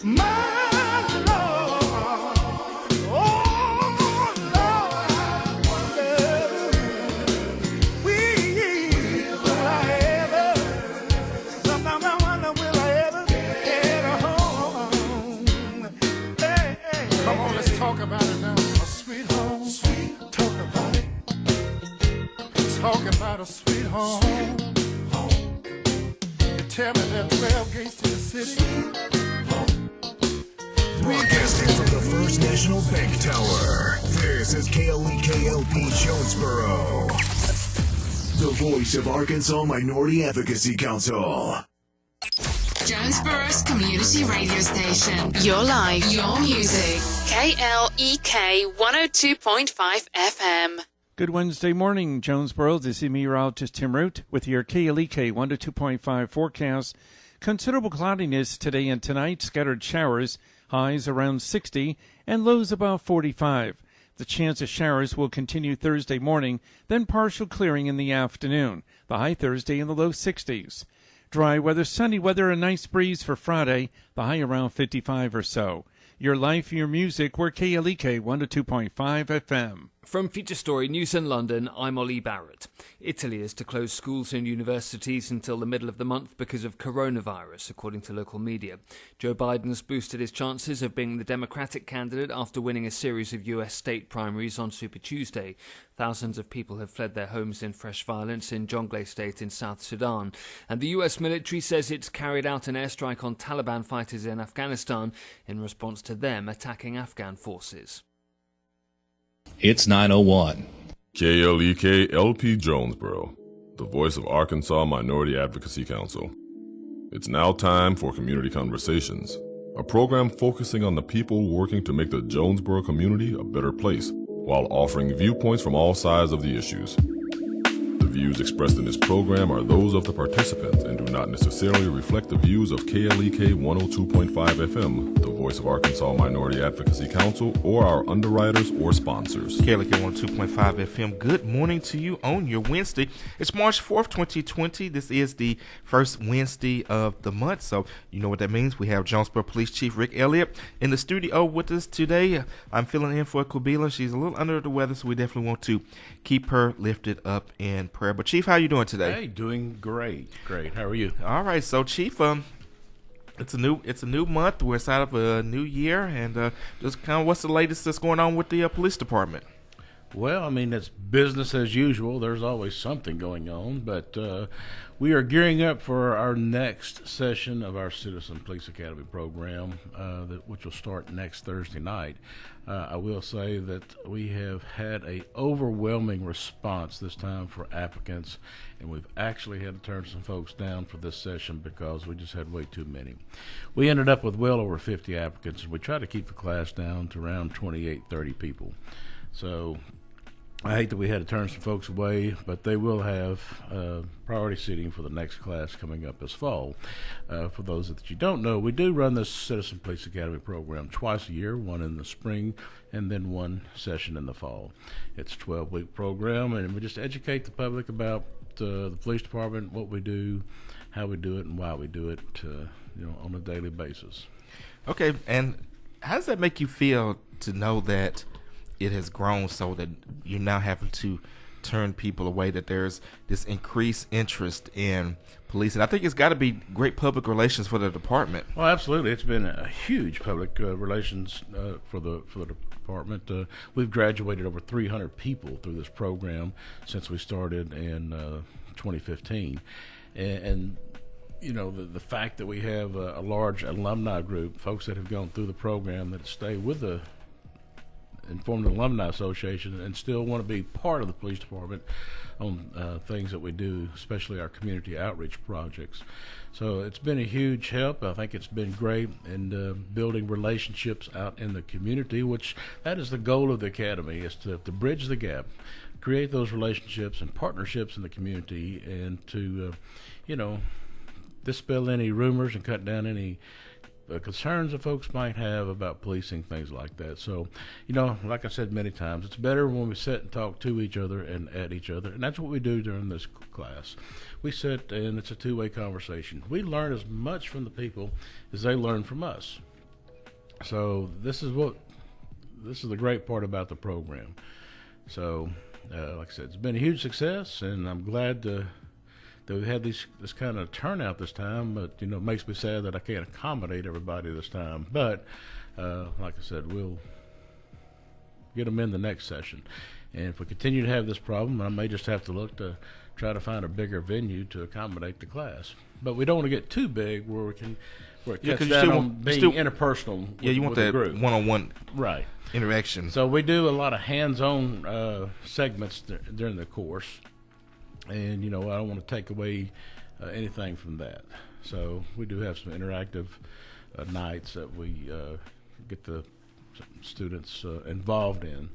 My Lord, oh Lord, I wonder, will I ever, sometimes I wonder, will I ever get home? Hey, hey, come on, let's talk about it now. A sweet home, talk about it. Talk about a sweet home. You tell me there are 12 gates to the city. Broadcasting from the First National Bank Tower, this is KLEKLP Jonesboro, the voice of Arkansas Minority Advocacy Council. Jonesboro's community radio station. Your life, your music. KLEK 102.5 FM. Good Wednesday morning, Jonesboro. This is meteorologist Tim Root with your KLEK 102.5 forecast. Considerable cloudiness today and tonight, scattered showers, highs around 60 and lows about 45. The chance of showers will continue Thursday morning, then partial clearing in the afternoon. The high Thursday in the low 60s. Dry weather, sunny weather, a nice breeze for Friday, the high around 55 or so. Your life, your music, we're KLEK 102.5 FM. From Feature Story News in London, I'm Ollie Barrett. Italy is to close schools and universities until the middle of the month because of coronavirus, according to local media. Joe Biden's boosted his chances of being the Democratic candidate after winning a series of US state primaries on Super Tuesday. Thousands of people have fled their homes in fresh violence in Jonglei State in South Sudan. And the US military says it's carried out an airstrike on Taliban fighters in Afghanistan in response to them attacking Afghan forces. It's 9:01. KLEK LP Jonesboro, the voice of Arkansas Minority Advocacy Council. It's now time for Community Conversations, a program focusing on the people working to make the Jonesboro community a better place, while offering viewpoints from all sides of the issues. The views expressed in this program are those of the participants and do not necessarily reflect the views of KLEK 102.5 FM, the voice of Arkansas Minority Advocacy Council, or our underwriters or sponsors. KLEK 102.5 FM, good morning to you on your Wednesday. It's March 4th, 2020. This is the first Wednesday of the month, so you know what that means. We have Jonesboro Police Chief Rick Elliott in the studio with us today. I'm filling in for Kubila. She's a little under the weather, so we definitely want to keep her lifted up in prayer. But Chief, how you doing today? Hey, doing great. How are you? All right, so Chief, it's a new month. We're inside of a new year, and just kind of what's the latest that's going on with the police department? Well, I mean, it's business as usual. There's always something going on, but we are gearing up for our next session of our Citizen Police Academy program, which will start next Thursday night. I will say that we have had a overwhelming response this time for applicants, and we've actually had to turn some folks down for this session because we just had way too many. We ended up with well over 50 applicants, and we tried to keep the class down to around 28, 30 people. So I hate that we had to turn some folks away, but they will have priority seating for the next class coming up this fall. For those that you don't know, we do run this Citizen Police Academy program twice a year, one in the spring and then one session in the fall. It's a 12-week program, and we just educate the public about the police department, what we do, how we do it, and why we do it on a daily basis. Okay, and how does that make you feel to know that it has grown so that you're now having to turn people away, that there's this increased interest in policing? I think it's got to be great public relations for the department. Well, absolutely. It's been a huge public relations for the department. We've graduated over 300 people through this program since we started in 2015. And the fact that we have a large alumni group, folks that have gone through the program that stay with the and formed an alumni association and still want to be part of the police department on things that we do, especially our community outreach projects. So it's been a huge help. I think it's been great in building relationships out in the community, which that is the goal of the academy, is to bridge the gap, create those relationships and partnerships in the community, and to dispel any rumors and cut down any concerns that folks might have about policing, things like that. So, like I said many times, it's better when we sit and talk to each other and at each other, and that's what we do during this class. We sit and it's a two-way conversation. We learn as much from the people as they learn from us. So this is the great part about the program. So, like I said, it's been a huge success, and I'm glad that we've had this kind of turnout this time. But it makes me sad that I can't accommodate everybody this time. But like I said, we'll get them in the next session. And if we continue to have this problem, I may just have to look to try to find a bigger venue to accommodate the class. But we don't want to get too big where it cuts down on being interpersonal. You want that group. One-on-one Right. interaction. So we do a lot of hands-on segments during the course, and I don't want to take away anything from that. So we do have some interactive nights that we get the students involved in.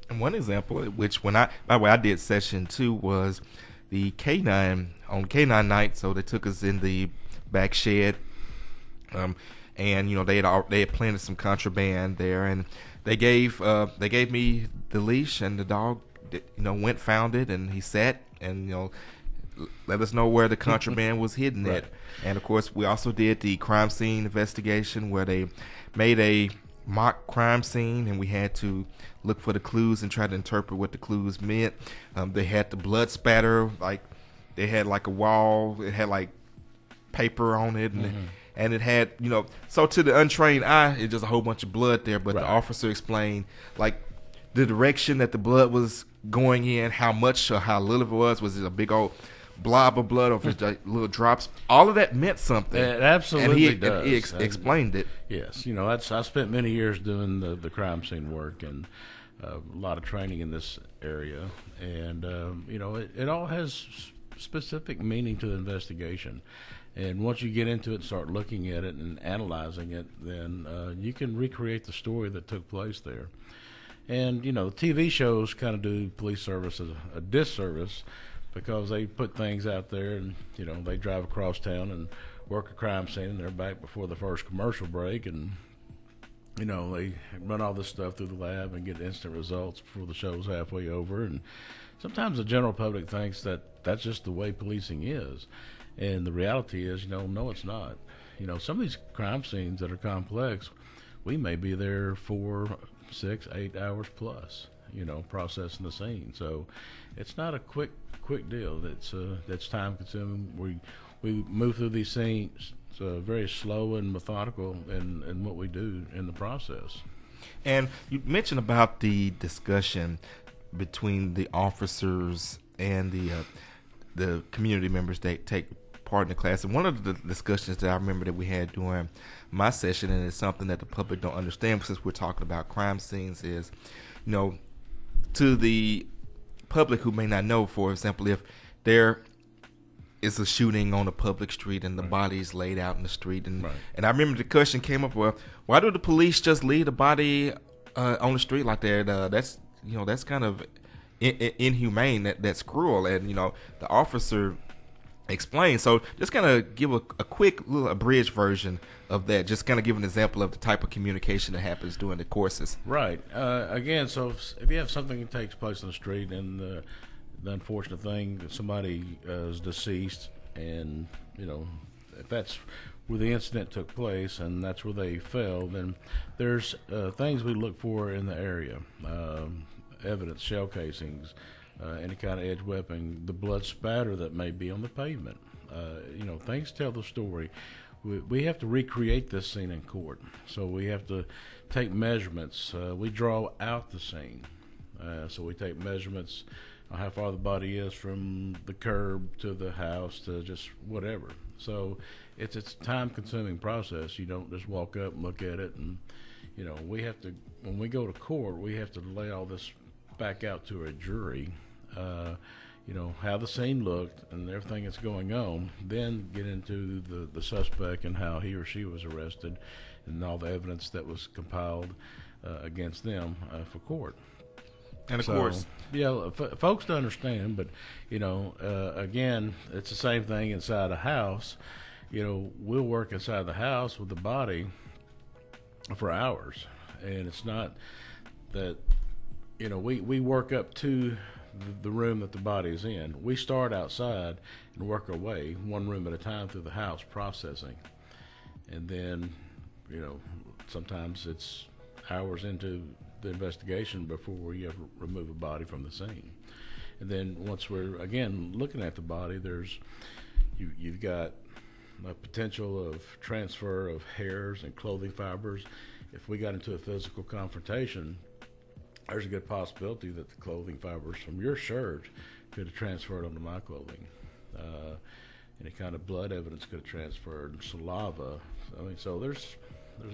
And one example, which by the way, I did session 2 was the K9 on K9 night. So they took us in the back shed, and they had planted some contraband there, and they gave me the leash, and the dog found it, and he sat and let us know where the contraband was hidden Right. at. And of course, we also did the crime scene investigation where they made a mock crime scene, and we had to look for the clues and try to interpret what the clues meant. They had the blood spatter, like they had like a wall, it had like paper on it, and it had, so to the untrained eye, it's just a whole bunch of blood there. But Right. the officer explained like the direction that the blood was going in, how much or how little it was. Was it a big old blob of blood, or if it's like little drops? All of that meant something. It absolutely and does. He explained it. Yes, I spent many years doing the crime scene work and a lot of training in this area, and it all has specific meaning to the investigation. And once you get into it and start looking at it and analyzing it, then you can recreate the story that took place there. And TV shows kind of do police service a disservice, because they put things out there and they drive across town and work a crime scene, and they're back before the first commercial break, and they run all this stuff through the lab and get instant results before the show's halfway over. And sometimes the general public thinks that that's just the way policing is, and the reality is no, it's not. Some of these crime scenes that are complex, we may be there 4, 6, 8 hours plus processing the scene. So it's not a quick deal. That's time consuming. We move through these scenes very slow and methodical in what we do in the process. And you mentioned about the discussion between the officers and the community members that take part in the class. And one of the discussions that I remember that we had during my session, and it's something that the public don't understand since we're talking about crime scenes, is, to the public who may not know, for example, if there is a shooting on a public street and the body's laid out in the street, and I remember the question came up, well, why do the police just leave the body on the street like that? That's kind of inhumane. That's cruel. And the officer explained. So just kind of give a quick little abridged version of that. Just kind of give an example of the type of communication that happens during the courses. Right. Again, so if you have something that takes place on the street, and the unfortunate thing that somebody is deceased, and if that's where the incident took place and that's where they fell, then there's things we look for in the area: evidence, shell casings, any kind of edge weapon, the blood spatter that may be on the pavement. Things tell the story. We have to recreate this scene in court, so we have to take measurements. We draw out the scene, so we take measurements on how far the body is from the curb to the house to just whatever. So it's a time-consuming process. You don't just walk up and look at it, and we have to, when we go to court, we have to lay all this back out to a jury. How the scene looked and everything that's going on, then get into the suspect and how he or she was arrested and all the evidence that was compiled against them for court. And of course, folks don't understand, but again, it's the same thing inside a house. We'll work inside the house with the body for hours, and it's not that we work up to the room that the body is in. We start outside and work our way one room at a time through the house processing, and then sometimes it's hours into the investigation before we ever remove a body from the scene. And then once we're, again, looking at the body, you've got a potential of transfer of hairs and clothing fibers. If we got into a physical confrontation, there's a good possibility that the clothing fibers from your shirt could have transferred onto my clothing. Any kind of blood evidence could have transferred, saliva. I mean, so there's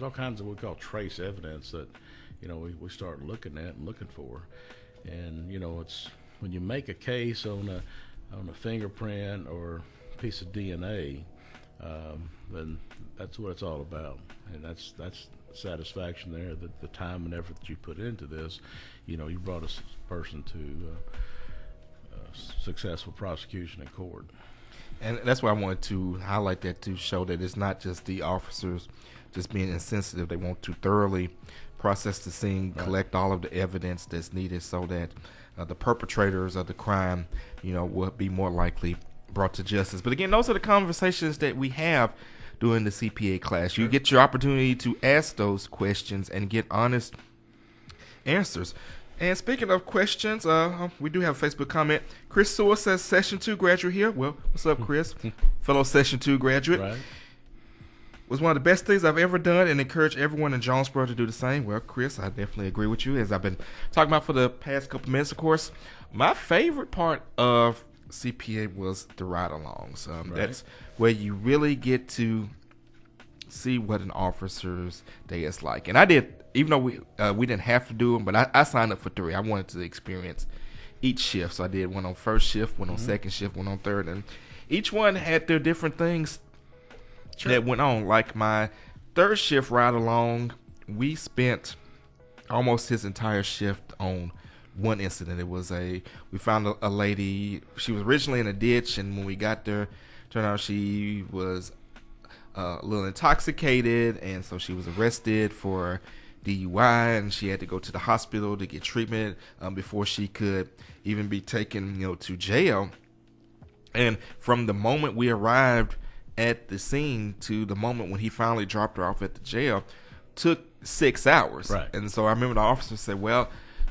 all kinds of what we call trace evidence that, we start looking at and looking for. And, it's when you make a case on a fingerprint or piece of DNA, then that's what it's all about. And that's satisfaction there, that the time and effort that you put into this, you brought a person to successful prosecution in court. And that's why I wanted to highlight that, to show that it's not just the officers just being insensitive. They want to thoroughly process the scene, collect all of the evidence that's needed so that the perpetrators of the crime, will be more likely brought to justice. But again, those are the conversations that we have during the CPA class. You get your opportunity to ask those questions and get honest answers. And speaking of questions, we do have a Facebook comment. Chris Sewell says, Session 2 graduate here. Well, what's up, Chris? Fellow Session 2 graduate. Right. Was one of the best things I've ever done, and encourage everyone in Jonesboro to do the same. Well, Chris, I definitely agree with you, as I've been talking about for the past couple minutes, of course. My favorite part of CPA was the ride-alongs. That's where you really get to see what an officer's day is like. And I did, even though we didn't have to do them, but I signed up for 3. I wanted to experience each shift. So I did one on first shift, one on second shift, one on third. And each one had their different things that went on. Like my third shift ride-along, we spent almost his entire shift on one incident. It was we found a lady. She was originally in a ditch, and when we got there, turned out she was a little intoxicated, and so she was arrested for DUI, and she had to go to the hospital to get treatment before she could even be taken, to jail. And from the moment we arrived at the scene to the moment when he finally dropped her off at the jail took 6 hours. Right. And so I remember the officer said, well,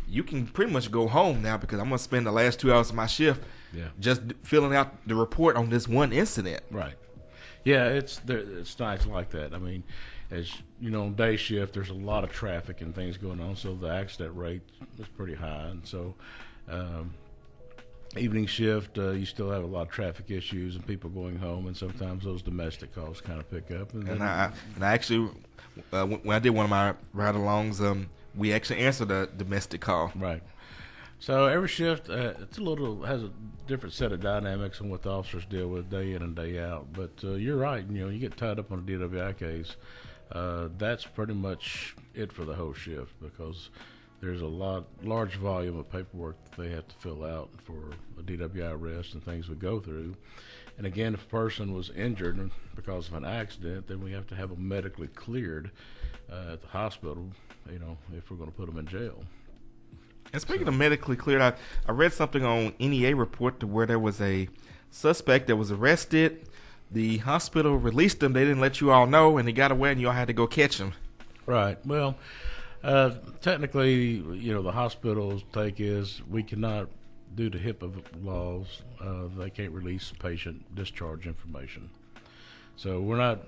you can pretty much go home now, because I'm going to spend the last 2 hours of my shift just filling out the report on this one incident. Right. Yeah, it's nice like that. I mean, as you know, on day shift, there's a lot of traffic and things going on, so the accident rate is pretty high. And so evening shift, you still have a lot of traffic issues and people going home, and sometimes those domestic calls kind of pick up. And I actually, when I did one of my ride-alongs, we actually answered a domestic call. Right. So every shift, has a different set of dynamics on what the officers deal with day in and day out. But you're right. You get tied up on a DWI case. That's pretty much it for the whole shift, because there's a large volume of paperwork that they have to fill out for a DWI arrest and things we go through. And again, if a person was injured because of an accident, then we have to have them medically cleared at the hospital, if we're going to put them in jail. And speaking of medically cleared, I read something on NEA report to where there was a suspect that was arrested. The hospital released him. They didn't let you all know, and he got away, and you all had to go catch him. Right. Well, technically, the hospital's take is we cannot, due to HIPAA laws, they can't release patient discharge information. So we're not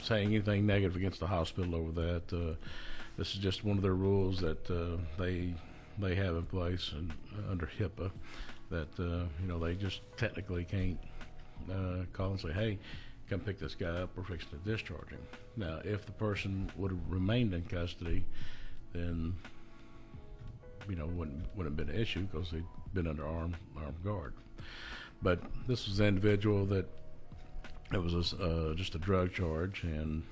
saying anything negative against the hospital over that. This is just one of their rules that they have in place and under HIPAA, that they just technically can't call and say, hey, come pick this guy up, we're fixing to discharge him. Now, if the person would have remained in custody, then wouldn't have been an issue, because they'd been under armed guard. But this was an individual that it was just a drug charge, and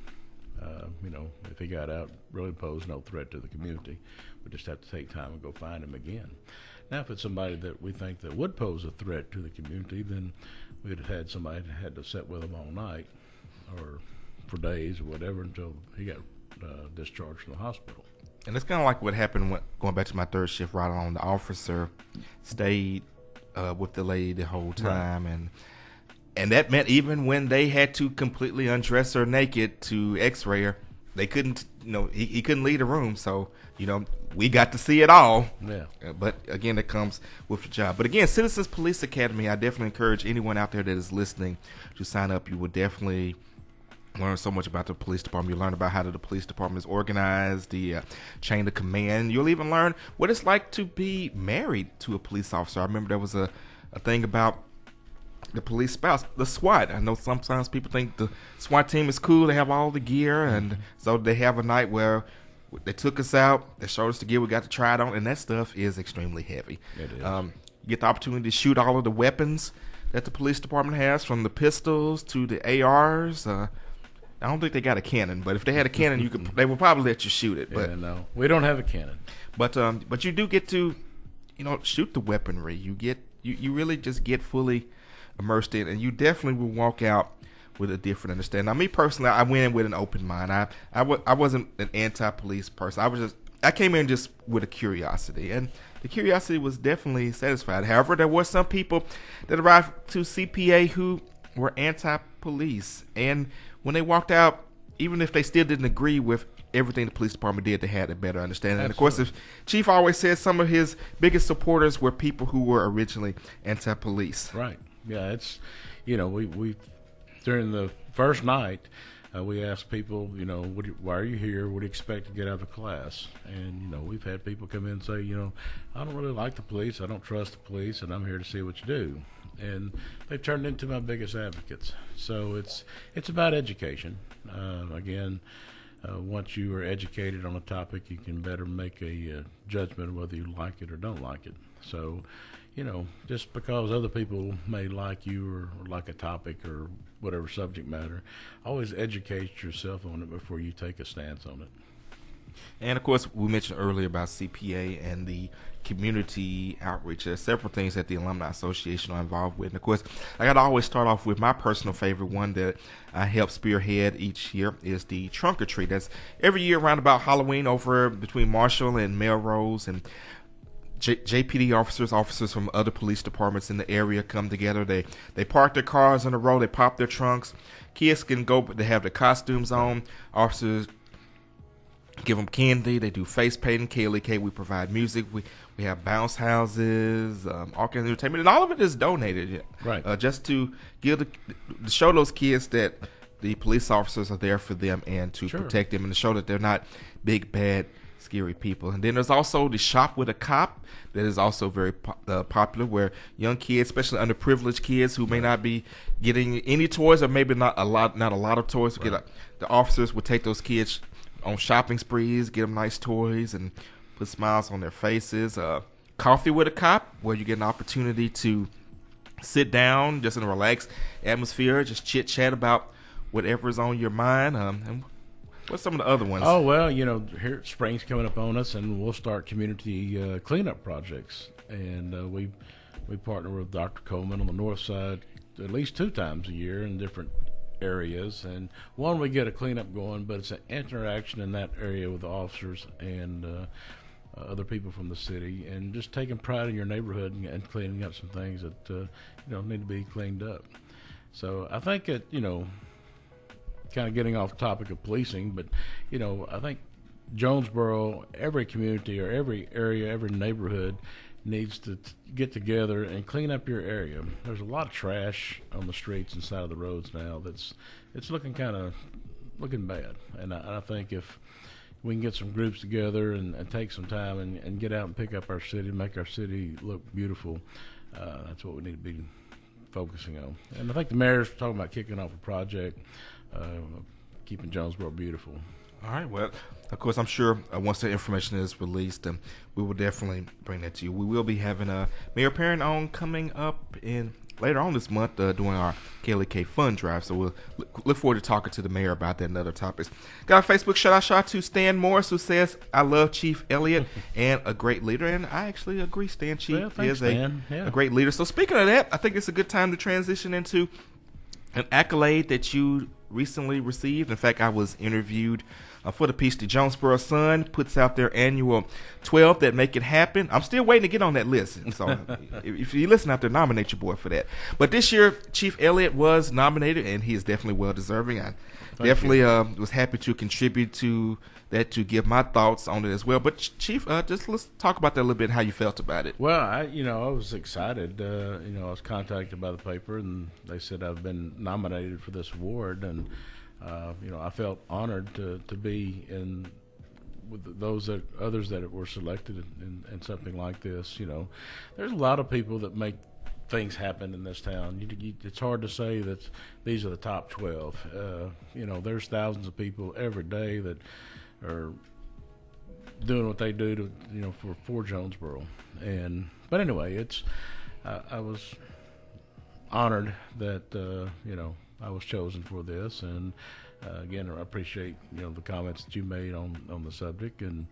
if he got out, really posed no threat to the community. We just have to take time and go find him again. Now, if it's somebody that we think that would pose a threat to the community, then we'd have had somebody that had to sit with him all night or for days or whatever until he got discharged from the hospital. And it's kind of like what happened going back to my third shift ride along. The officer stayed with the lady the whole time, right. and And that meant even when they had to completely undress her naked to X-ray her, they couldn't, he couldn't leave the room. So, we got to see it all. Yeah. But again, it comes with the job. But again, Citizens Police Academy, I definitely encourage anyone out there that is listening to sign up. You will definitely learn so much about the police department. You'll learn about how the police department is organized, the chain of command. You'll even learn what it's like to be married to a police officer. I remember there was a thing about the police spouse, the SWAT. I know sometimes people think the SWAT team is cool. They have all the gear, and so they have a night where they took us out, they showed us the gear, we got to try it on, and that stuff is extremely heavy. It is. You get the opportunity to shoot all of the weapons that the police department has, from the pistols to the ARs. I don't think they got a cannon, but if they had a cannon, they would probably let you shoot it. But no, we don't have a cannon. But you do get to, shoot the weaponry. You really just get fully immersed in, and you definitely will walk out with a different understanding. Now, me personally, I went in with an open mind. I wasn't an anti-police person. I came in just with a curiosity, and the curiosity was definitely satisfied. However, there were some people that arrived to CPA who were anti-police, and when they walked out, even if they still didn't agree with everything the police department did, they had a better understanding. And of course, the chief always said some of his biggest supporters were people who were originally anti-police. Right. Yeah, it's, we during the first night, we asked people, why are you here? What do you expect to get out of the class? And, we've had people come in and say, I don't really like the police. I don't trust the police, and I'm here to see what you do. And they've turned into my biggest advocates. So it's about education. Again, once you are educated on a topic, you can better make a judgment of whether you like it or don't like it. So, just because other people may like you or like a topic or whatever subject matter, always educate yourself on it before you take a stance on it. And of course, we mentioned earlier about CPA and the community outreach. There's several things that the Alumni Association are involved with. And of course, I got to always start off with my personal favorite one that I help spearhead each year is the Trunk or Treat. That's every year around about Halloween over between Marshall and Melrose, and JPD officers from other police departments in the area come together. They park their cars in a row. They pop their trunks. Kids can go, but they have their costumes on. Officers give them candy. They do face painting. KLEK, we provide music. We have bounce houses, all kinds of entertainment, and all of it is donated. Right. Just to give to show those kids that the police officers are there for them and to protect them, and to show that they're not big bad scary people. And then there's also the Shop with a Cop that is also very popular, where young kids, especially underprivileged kids who may not be getting any toys, or maybe not a lot of toys, the officers would take those kids on shopping sprees, get them nice toys, and put smiles on their faces. Coffee with a Cop, where you get an opportunity to sit down just in a relaxed atmosphere, just chit chat about whatever is on your mind. And what's some of the other ones? Oh, well, here spring's coming up on us, and we'll start community cleanup projects. And we partner with Dr. Coleman on the north side at least 2 times a year in different areas. And one, we get a cleanup going, but it's an interaction in that area with the officers and other people from the city, and just taking pride in your neighborhood and cleaning up some things that need to be cleaned up. So I think it, kind of getting off the topic of policing, but I think Jonesboro, every community or every area, every neighborhood needs to get together and clean up your area. There's a lot of trash on the streets and side of the roads now it's looking bad, and I think if we can get some groups together and take some time and get out and pick up our city, make our city look beautiful, that's what we need to be focusing on. And I think the mayor's talking about kicking off a project, keeping Jonesboro beautiful. All right. Well, of course, I'm sure once the information is released, we will definitely bring that to you. We will be having Mayor Perrin on coming up later on this month doing our KLEK Fund Drive. So we'll look forward to talking to the mayor about that and other topics. Got a Facebook shout-out to Stan Morris, who says, I love Chief Elliott and a great leader. And I actually agree, Stan. Chief is a great leader. So speaking of that, I think it's a good time to transition into an accolade that you recently received. In fact, I was interviewed for the piece. The Jonesboro Sun puts out their annual 12 that make it happen. I'm still waiting to get on that list. So if you listen out there, nominate your boy for that. But this year, Chief Elliott was nominated, and he is definitely well deserving. I definitely was happy to contribute to that, to give my thoughts on it as well. But Chief, just let's talk about that a little bit, how you felt about it. Well, I was excited. I was contacted by the paper, and they said I've been nominated for this award, and I felt honored to be in with others that were selected in something like this. There's a lot of people that make things happen in this town. It's hard to say that these are the top 12. There's thousands of people every day that are doing what they do for Jonesboro. But anyway, I was honored that I was chosen for this, and again, I appreciate the comments that you made on the subject, and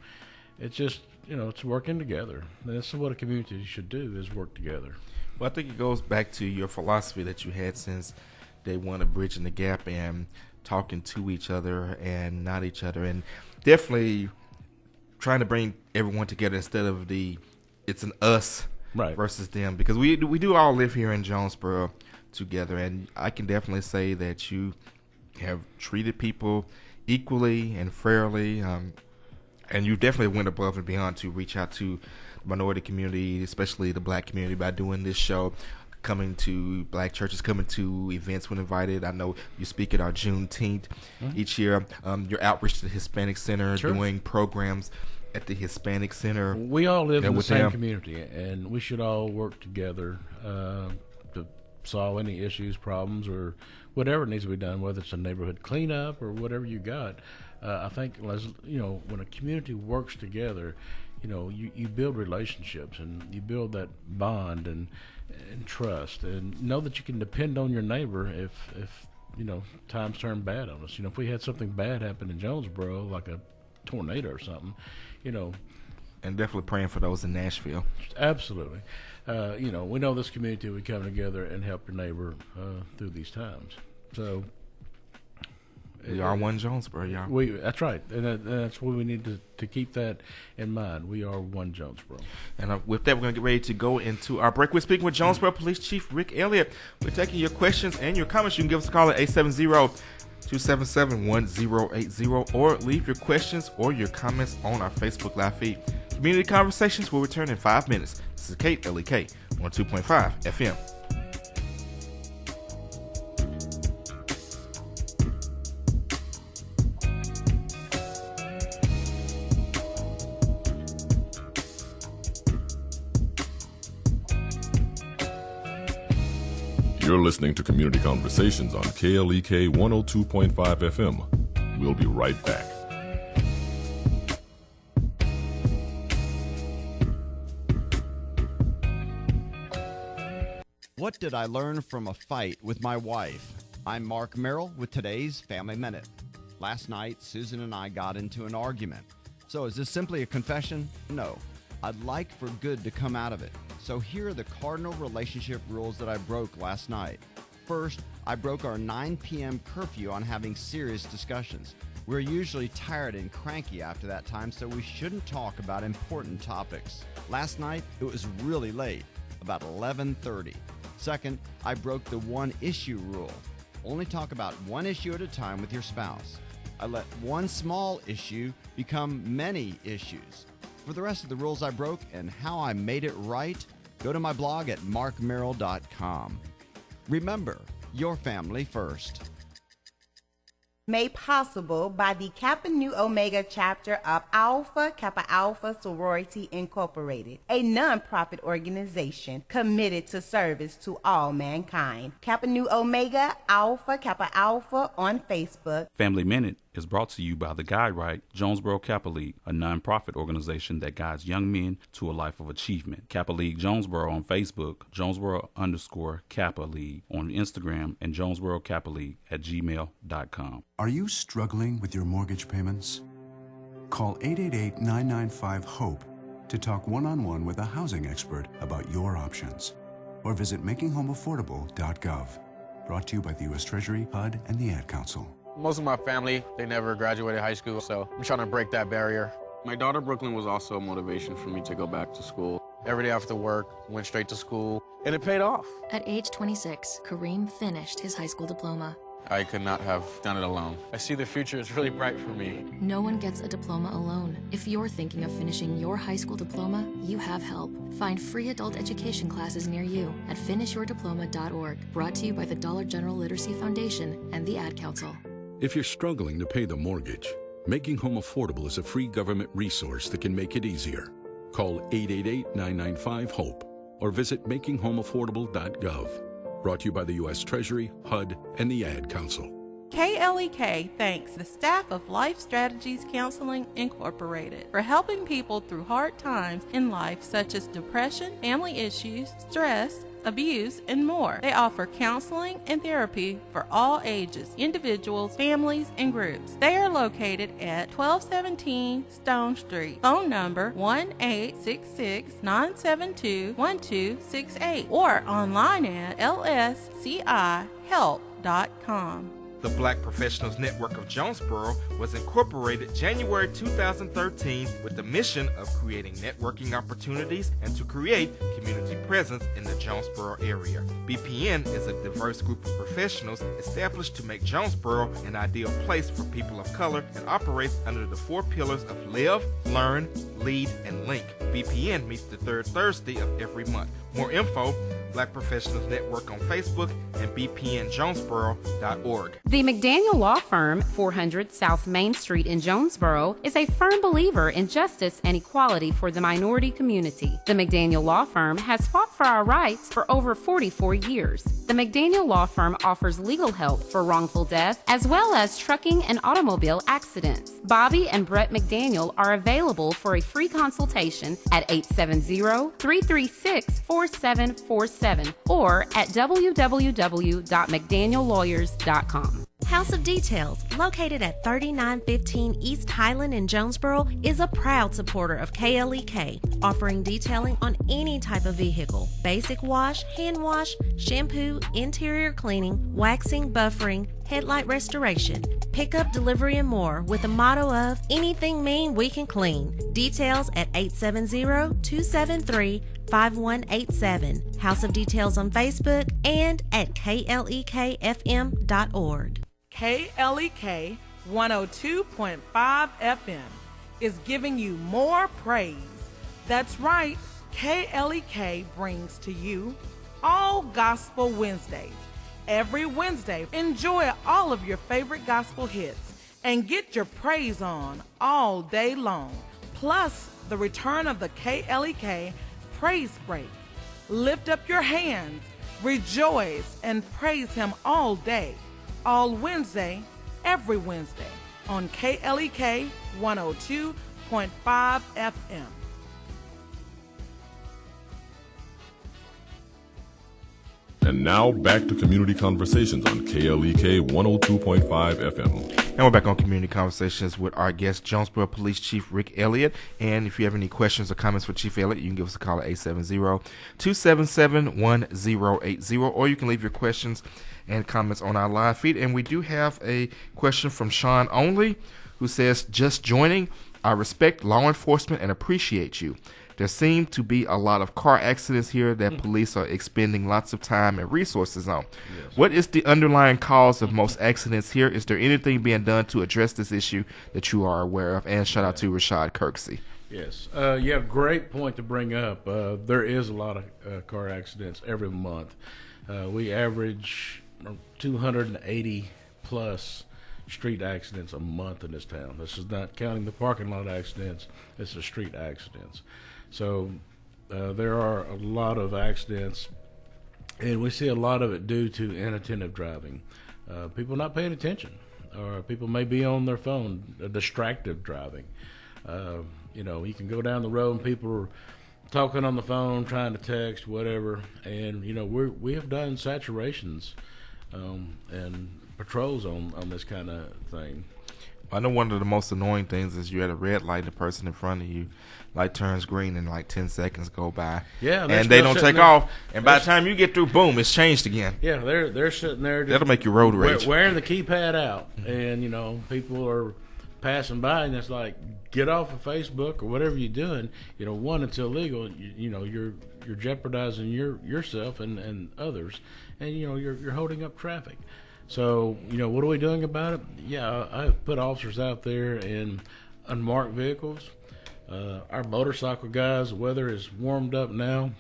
it's just it's working together. And that's what a community should do, is work together. Well, I think it goes back to your philosophy that you had since day one of Bridging the Gap and talking to each other and not each other, and definitely trying to bring everyone together instead of it's an us versus them, because we do all live here in Jonesboro together, and I can definitely say that you have treated people equally and fairly, and you definitely went above and beyond to reach out to the minority community, especially the black community, by doing this show, coming to black churches, coming to events when invited. I know you speak at our Juneteenth each year. Your outreach to the Hispanic Center, doing programs at the Hispanic Center. We all live in the same community, and we should all work together to solve any issues, problems, or whatever needs to be done, whether it's a neighborhood cleanup or whatever you got. I think, when a community works together, you build relationships, and you build that bond and trust, and know that you can depend on your neighbor if times turn bad on us. If we had something bad happen in Jonesboro, like a tornado or something, and definitely praying for those in Nashville. Absolutely. We know this community would come together and help your neighbor through these times. So we are one Jonesboro, y'all. That's right, and that's what we need to keep that in mind. We are one Jonesboro. And with that, we're going to get ready to go into our break. We're speaking with Jonesboro Police Chief Rick Elliott. We're taking your questions and your comments. You can give us a call at 870-277-1080, or leave your questions or your comments on our Facebook Live feed. Community Conversations will return in 5 minutes. This is KLEK 102.5 FM. You're listening to Community Conversations on KLEK 102.5 FM. We'll be right back. What did I learn from a fight with my wife? I'm Mark Merrill with today's Family Minute. Last night, Susan and I got into an argument. So is this simply a confession? No. I'd like for good to come out of it. So here are the cardinal relationship rules that I broke last night. First, I broke our 9 p.m. curfew on having serious discussions. We're usually tired and cranky after that time, so we shouldn't talk about important topics. Last night, it was really late, about 11:30. Second, I broke the one issue rule. Only talk about one issue at a time with your spouse. I let one small issue become many issues. For the rest of the rules I broke and how I made it right, go to my blog at markmerrill.com. Remember, your family first. Made possible by the Kappa Nu Omega chapter of Alpha Kappa Alpha Sorority Incorporated, a non-profit organization committed to service to all mankind. Kappa Nu Omega Alpha Kappa Alpha on Facebook. Family Minute is brought to you by the Guide Right Jonesboro Kappa League, a non-profit organization that guides young men to a life of achievement. Kappa League Jonesboro on Facebook, Jonesboro_Kappa League on Instagram, and Jonesboro Kappa League at gmail.com. Are you struggling with your mortgage payments? Call 888-995-HOPE to talk one-on-one with a housing expert about your options, or visit makinghomeaffordable.gov. Brought to you by the U.S. Treasury, HUD, and the Ad Council. Most of my family, they never graduated high school, so I'm trying to break that barrier. My daughter Brooklyn was also a motivation for me to go back to school. Every day after work, went straight to school, and it paid off. At age 26, Kareem finished his high school diploma. I could not have done it alone. I see the future is really bright for me. No one gets a diploma alone. If you're thinking of finishing your high school diploma, you have help. Find free adult education classes near you at finishyourdiploma.org. Brought to you by the Dollar General Literacy Foundation and the Ad Council. If you're struggling to pay the mortgage, Making Home Affordable is a free government resource that can make it easier. Call 888-995-HOPE or visit makinghomeaffordable.gov. Brought to you by the U.S. Treasury, HUD, and the Ad Council. KLEK thanks the staff of Life Strategies Counseling Incorporated for helping people through hard times in life such as depression, family issues, stress, abuse, and more. They offer counseling and therapy for all ages, individuals, families, and groups. They are located at 1217 Stone Street. Phone number 1-866-972-1268 or online at lscihelp.com. The Black Professionals Network of Jonesboro was incorporated January 2013 with the mission of creating networking opportunities and to create community presence in the Jonesboro area. BPN is a diverse group of professionals established to make Jonesboro an ideal place for people of color and operates under the 4 pillars of Live, Learn, Lead, and Link. BPN meets the third Thursday of every month. More info, Black Professionals Network on Facebook and bpnjonesboro.org. The McDaniel Law Firm, 400 South Main Street in Jonesboro, is a firm believer in justice and equality for the minority community. The McDaniel Law Firm has fought for our rights for over 44 years. The McDaniel Law Firm offers legal help for wrongful death as well as trucking and automobile accidents. Bobby and Brett McDaniel are available for a free consultation at 870-336-4747 or at www.mcdaniellawyers.com. House of Details, located at 3915 East Highland in Jonesboro, is a proud supporter of KLEK, offering detailing on any type of vehicle: basic wash, hand wash, shampoo, interior cleaning, waxing, buffering, headlight restoration, pickup, delivery, and more, with the motto of anything mean we can clean. Details at 870-273-5187. House of Details on Facebook and at klekfm.org. KLEK 102.5 FM is giving you more praise. That's right, KLEK brings to you All Gospel Wednesdays. Every Wednesday, enjoy all of your favorite gospel hits and get your praise on all day long. Plus, the return of the KLEK Praise Break. Lift up your hands, rejoice, and praise Him all day, all Wednesday, every Wednesday on KLEK 102.5 FM. And now back to Community Conversations on KLEK 102.5 FM. And we're back on Community Conversations with our guest, Jonesboro Police Chief Rick Elliott. And if you have any questions or comments for Chief Elliott, you can give us a call at 870-277-1080, or you can leave your questions and comments on our live feed. And we do have a question from Sean Only, who says, just joining, I respect law enforcement and appreciate you. There seem to be a lot of car accidents here that police are expending lots of time and resources on. Yes. What is the underlying cause of most accidents here? Is there anything being done to address this issue that you are aware of? And shout out to Rashad Kirksey. Yes, you have a great point to bring up. There is a lot of car accidents every month. We average 280 plus street accidents a month in this town. This is not counting the parking lot accidents. This is street accidents. So there are a lot of accidents, and we see a lot of it due to inattentive driving. People not paying attention, or people may be on their phone, distracted driving. You can go down the road and people are talking on the phone, trying to text, whatever. And, we have done saturations and patrols on this kind of thing. I know one of the most annoying things is you're at a red light, the person in front of you, light turns green, and like 10 seconds go by. Yeah, and they don't take off. And by the time you get through, boom, it's changed again. Yeah, they're sitting there. Just That'll make you road rage. Wearing the keypad out, and people are passing by, and it's like, get off of Facebook or whatever you're doing. One, it's illegal. You're jeopardizing yourself and others, and you're holding up traffic. So, what are we doing about it? Yeah, I've put officers out there in unmarked vehicles. Our motorcycle guys, the weather is warmed up now.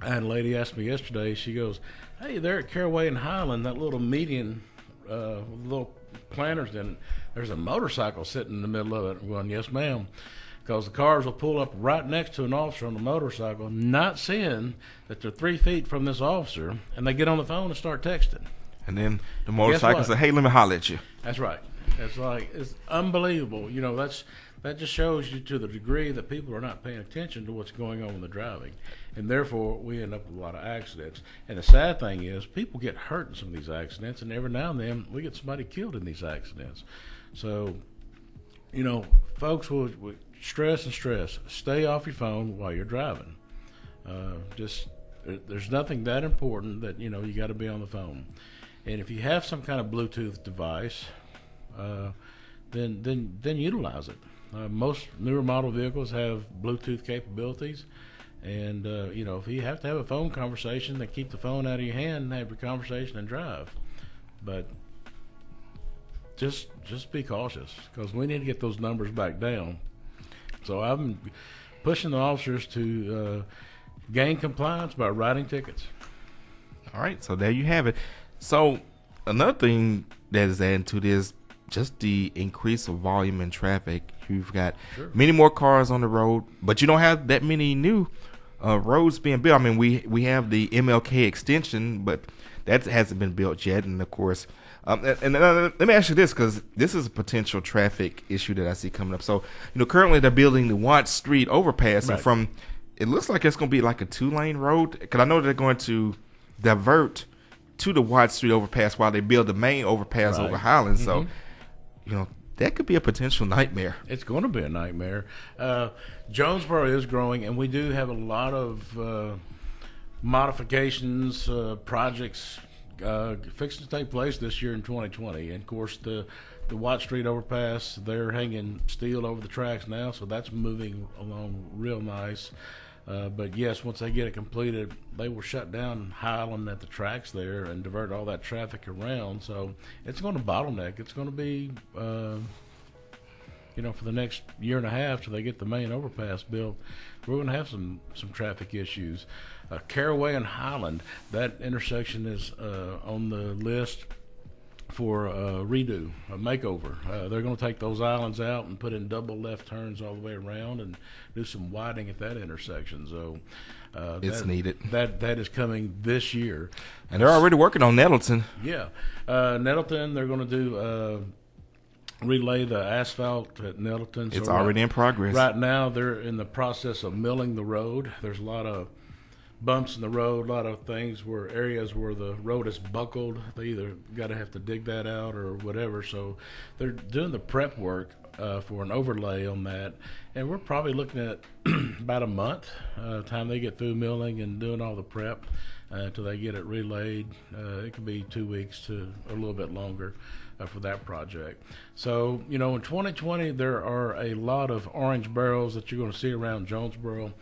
I had a lady ask me yesterday, she goes, hey, there at Caraway and Highland, that little median, with little planters in it, there's a motorcycle sitting in the middle of it. I'm going, yes, ma'am. Because the cars will pull up right next to an officer on the motorcycle, not seeing that they're 3 feet from this officer, and they get on the phone and start texting. And then the motorcycle says, hey, let me holler at you. That's right. It's unbelievable. That just shows you to the degree that people are not paying attention to what's going on in the driving. And therefore, we end up with a lot of accidents. And the sad thing is, people get hurt in some of these accidents, and every now and then, we get somebody killed in these accidents. So, folks will stress. Stay off your phone while you're driving. There's nothing that important that, you got to be on the phone. And if you have some kind of Bluetooth device, then utilize it. Most newer model vehicles have Bluetooth capabilities, and if you have to have a phone conversation, then keep the phone out of your hand and have your conversation and drive. But just be cautious, because we need to get those numbers back down. So I'm pushing the officers to gain compliance by writing tickets. All right, so there you have it. So another thing that is adding to this, just the increase of volume in traffic. You've got many more cars on the road, but you don't have that many new roads being built. I mean, we have the MLK extension, but that hasn't been built yet. And of course, let me ask you this, because this is a potential traffic issue that I see coming up. So, currently they're building the Watts Street overpass, right. And it looks like it's going to be like a 2-lane road, because I know they're going to divert to the Watts Street overpass while they build the main overpass over Highland. So, that could be a potential nightmare. It's going to be a nightmare. Jonesboro is growing, and we do have a lot of modifications, projects fixing to take place this year in 2020. And, of course, the Watt Street overpass, they're hanging steel over the tracks now, so that's moving along real nice. But yes, once they get it completed, they will shut down Highland at the tracks there and divert all that traffic around. So it's going to bottleneck. It's going to be, for the next year and a half till they get the main overpass built, we're going to have some traffic issues. Caraway and Highland, that intersection is on the list for a redo, a makeover. They're going to take those islands out and put in double left turns all the way around and do some widening at that intersection. So it's needed. That is coming this year. And they're already working on Nettleton. Yeah. Nettleton, they're going to do relay the asphalt at Nettleton. It's already in progress. Right now, they're in the process of milling the road. There's a lot of bumps in the road, a lot of things areas where the road is buckled. They either got to have to dig that out or whatever. So they're doing the prep work for an overlay on that. And we're probably looking at about a month time they get through milling and doing all the prep until they get it relayed. It could be 2 weeks to a little bit longer for that project. So, in 2020, there are a lot of orange barrels that you're going to see around Jonesboro.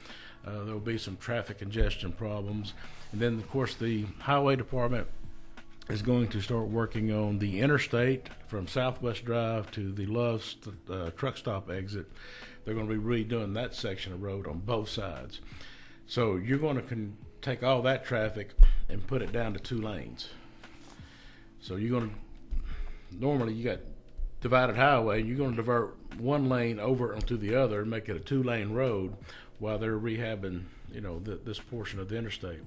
There will be some traffic congestion problems. And then, of course, the highway department is going to start working on the interstate from Southwest Drive to the Love's truck stop exit. They're going to be redoing that section of road on both sides. So you're going to take all that traffic and put it down to 2 lanes. So you're going to, normally you got divided highway, you're going to divert 1 lane over onto the other and make it a 2-lane road while they're rehabbing, this portion of the interstate.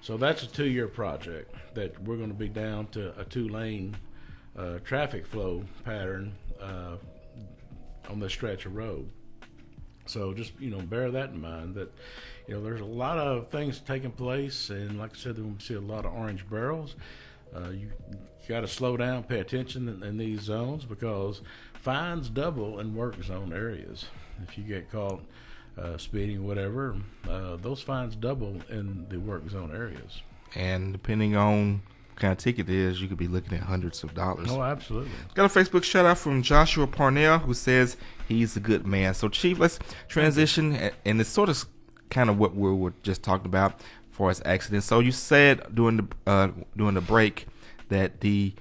So that's a 2-year project that we're going to be down to a 2-lane traffic flow pattern on this stretch of road. So just, bear that in mind that, there's a lot of things taking place. And like I said, we're going to see a lot of orange barrels. You got to slow down, pay attention in these zones, because fines double in work zone areas. If you get caught speeding or whatever, those fines double in the work zone areas. And depending on what kind of ticket it is, you could be looking at hundreds of dollars. Oh, absolutely. Got a Facebook shout out from Joshua Parnell, who says he's a good man. So, Chief, let's transition, and it's sort of kind of what we were just talking about for as accidents. So you said during the break that the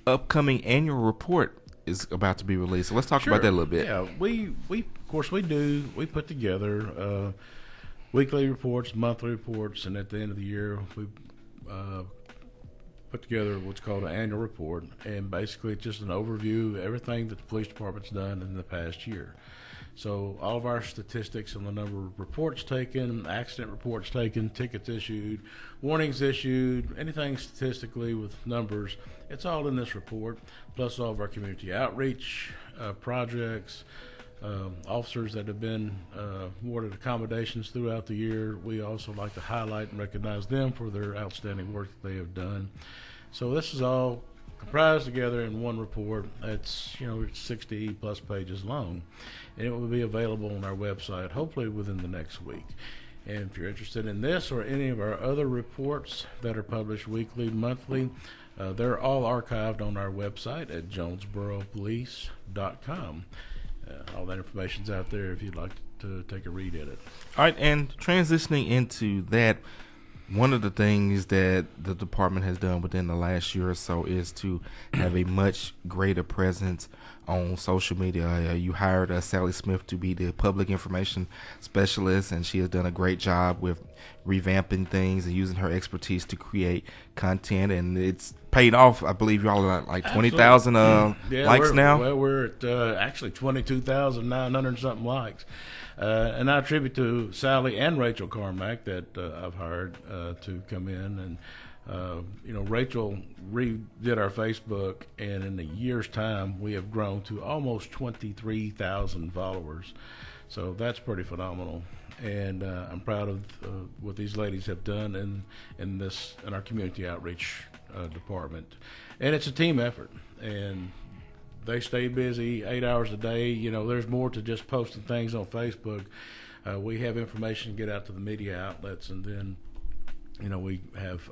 upcoming annual report is about to be released. So let's talk about that a little bit. Yeah, we of course we put together weekly reports, monthly reports, and at the end of the year we put together what's called an annual report, and basically it's just an overview of everything that the police department's done in the past year. So all of our statistics on the number of reports taken, accident reports taken, tickets issued, warnings issued, anything statistically with numbers, it's all in this report, plus all of our community outreach projects, officers that have been awarded accommodations throughout the year. We also like to highlight and recognize them for their outstanding work that they have done. So this is all comprised together in one report. It's 60 plus pages long, and it will be available on our website hopefully within the next week. And if you're interested in this or any of our other reports that are published weekly, monthly, they're all archived on our website at jonesboropolice.com. All that information's out there if you'd like to take a read at it. All right, and transitioning into that, one of the things that the department has done within the last year or so is to have a much greater presence on social media. You hired Sally Smith to be the public information specialist, and she has done a great job with revamping things and using her expertise to create content, and it's paid off. I believe y'all are like 20,000 likes now. Well, we're at actually 22,900 something likes. And I attribute to Sally and Rachel Carmack that I've hired to come in. And, Rachel redid our Facebook, and in a year's time, we have grown to almost 23,000 followers. So that's pretty phenomenal. And I'm proud of what these ladies have done in our community outreach department. And it's a team effort. And they stay busy 8 hours a day. There's more to just posting things on Facebook. We have information to get out to the media outlets, and then, we have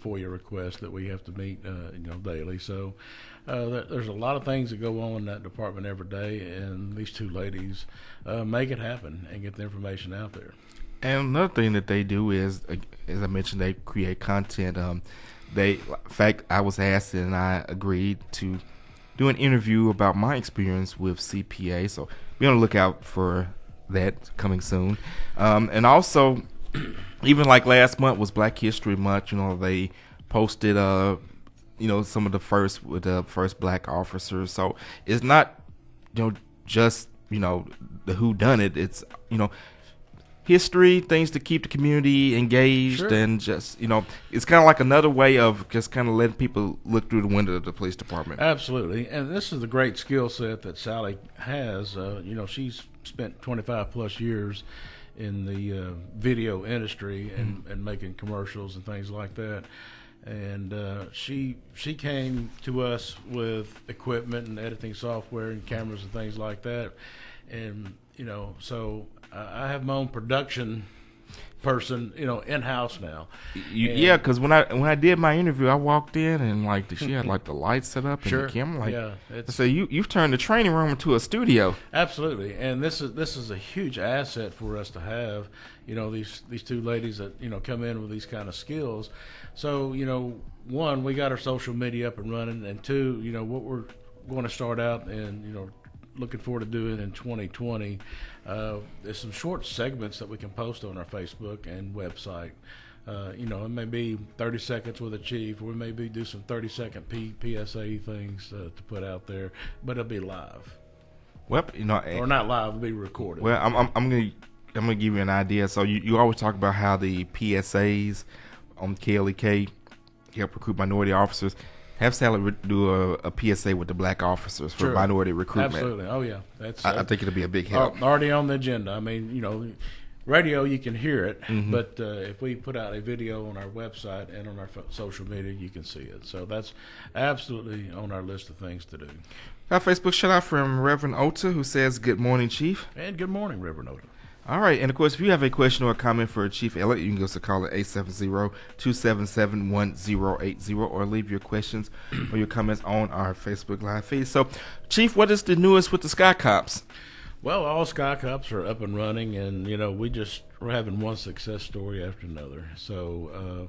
FOIA requests that we have to meet, daily. So there's a lot of things that go on in that department every day, and these two ladies make it happen and get the information out there. And another thing that they do is, as I mentioned, they create content. In fact, I was asked and I agreed to do an interview about my experience with CPA, so be on the lookout for that coming soon. And also, even like last month was Black History Month. They posted some of the first black officers. So it's not just the whodunit. It's history, things to keep the community engaged. Sure. And just it's kind of like another way of just kind of letting people look through the window of the police department. Absolutely. And this is the great skill set that Sally has. She's spent 25 plus years in the video industry and making commercials and things like that. And she came to us with equipment and editing software and cameras and things like that. And so I have my own production person, in house now. Yeah, because when I did my interview, I walked in and she had the lights set up and the camera. So you've turned the training room into a studio. Absolutely, and this is a huge asset for us to have. These two ladies that come in with these kind of skills. So one, we got our social media up and running, and two, what we're going to start out and looking forward to doing in 2020. There's some short segments that we can post on our Facebook and website. It may be 30 seconds with a chief, or we maybe do some 30-second PSA things to put out there, but it'll be live. Well, or not live, it'll be recorded. Well, I'm gonna give you an idea. So you always talk about how the PSAs on KLEK help recruit minority officers. Have Sally do a PSA with the black officers for minority recruitment. Absolutely. Oh, yeah. I think it'll be a big help. Already on the agenda. I mean, radio, you can hear it, Mhm. but if we put out a video on our website and on our social media, you can see it. So that's absolutely on our list of things to do. Our Facebook shout out from Reverend Ota, who says, "Good morning, Chief." And good morning, Reverend Ota. All right, and of course, if you have a question or a comment for Chief Elliott, you can give us a call at 870-277-1080 or leave your questions or your comments on our Facebook Live feed. So, Chief, what is the newest with the Sky Cops? Well, all Sky Cops are up and running, and we're having one success story after another. So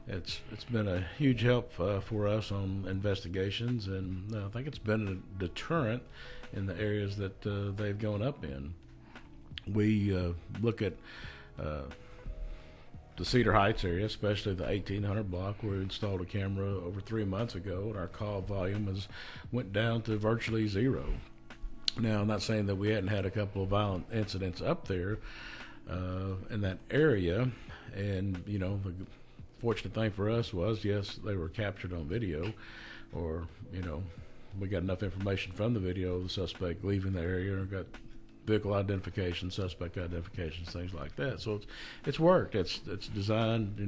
it's been a huge help for us on investigations, and I think it's been a deterrent in the areas that they've gone up in. We look at the Cedar Heights area, especially the 1800 block, where we installed a camera over 3 months ago, and our call volume went down to virtually zero. Now, I'm not saying that we hadn't had a couple of violent incidents up there in that area, and the fortunate thing for us was, yes, they were captured on video, or we got enough information from the video of the suspect leaving the area, or got vehicle identification, suspect identifications, things like that. So it's worked. It's designed.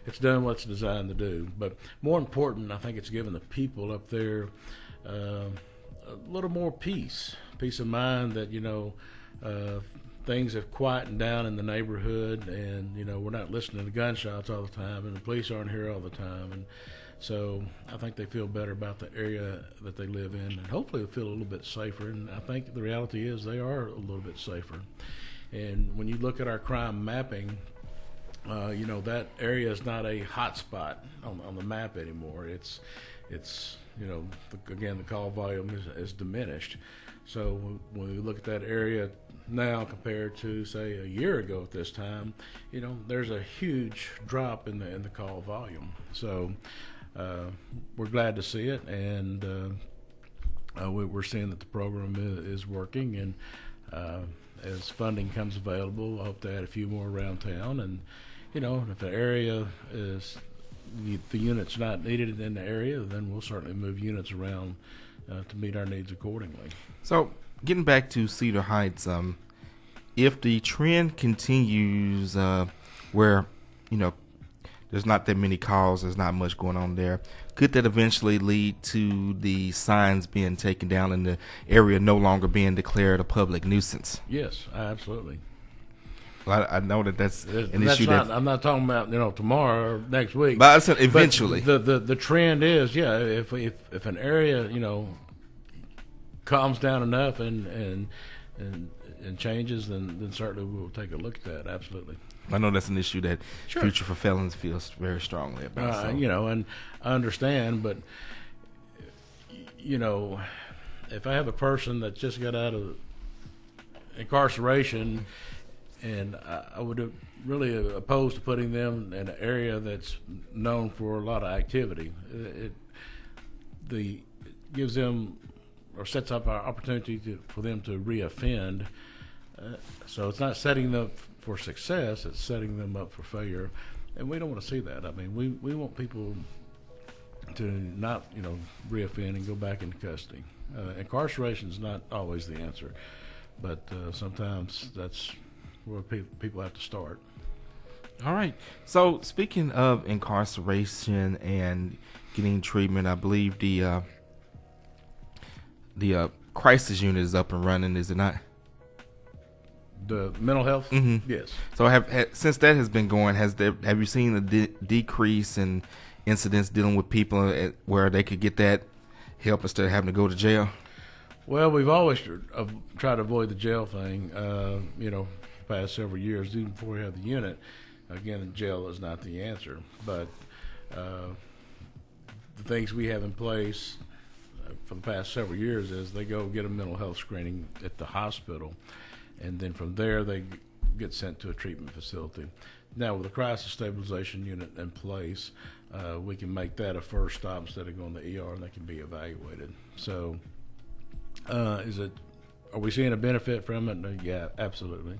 It's done what it's designed to do. But more important, I think it's given the people up there a little more peace of mind that things have quietened down in the neighborhood, and we're not listening to gunshots all the time, and the police aren't here all the time, and so I think they feel better about the area that they live in, and hopefully they feel a little bit safer. And I think the reality is they are a little bit safer. And when you look at our crime mapping, that area is not a hot spot on the map anymore. It's again, the call volume is diminished. So when we look at that area now compared to, say, a year ago at this time, there's a huge drop in the call volume. So we're glad to see it, and we're seeing that the program is working, and as funding comes available, I hope to add a few more around town. And if the area is the unit's not needed in the area, then we'll certainly move units around to meet our needs accordingly. So, getting back to Cedar Heights, if the trend continues where there's not that many calls, there's not much going on there, could that eventually lead to the signs being taken down and the area no longer being declared a public nuisance? Yes, absolutely. Well, I know that's an issue. I'm not talking about tomorrow or next week. But I said eventually. But the trend is, if an area calms down enough and changes, then certainly we'll take a look at that. Absolutely. I know that's an issue that Sure. Future for Felons feels very strongly about. And I understand, but if I have a person that just got out of incarceration, and I would really oppose to putting them in an area that's known for a lot of activity. It gives them or sets up our opportunity for them to reoffend. So it's not setting them up for success, it's setting them up for failure. And we don't want to see that. I mean, we want people to not, reoffend and go back into custody. Incarceration is not always the answer, but sometimes that's where people have to start. All right. So speaking of incarceration and getting treatment, I believe the crisis unit is up and running, is it not? The mental health? Mm-hmm. Yes. So since that has been going, have you seen a decrease in incidents dealing with people where they could get that help instead of having to go to jail? Well, we've always tried to avoid the jail thing, for the past several years, even before we had the unit. Again, jail is not the answer, but the things we have in place for the past several years is they go get a mental health screening at the hospital, and then from there they get sent to a treatment facility. Now, with the crisis stabilization unit in place, we can make that a first stop instead of going to the ER, and they can be evaluated. So, are we seeing a benefit from it? Yeah, absolutely.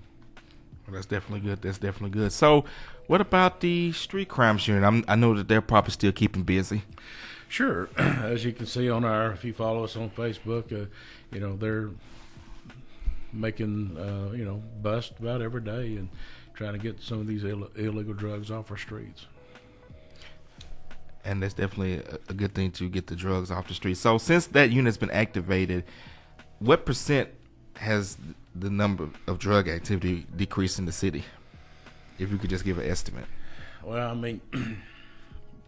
Well, that's definitely good. That's definitely good. So, what about the street crimes unit? I know that they're probably still keeping busy. Sure. As you can see if you follow us on Facebook, they're making bust about every day and trying to get some of these illegal drugs off our streets. And that's definitely a good thing to get the drugs off the street. So since that unit's been activated, what percent has the number of drug activity decreased in the city? If you could just give an estimate. Well, I mean,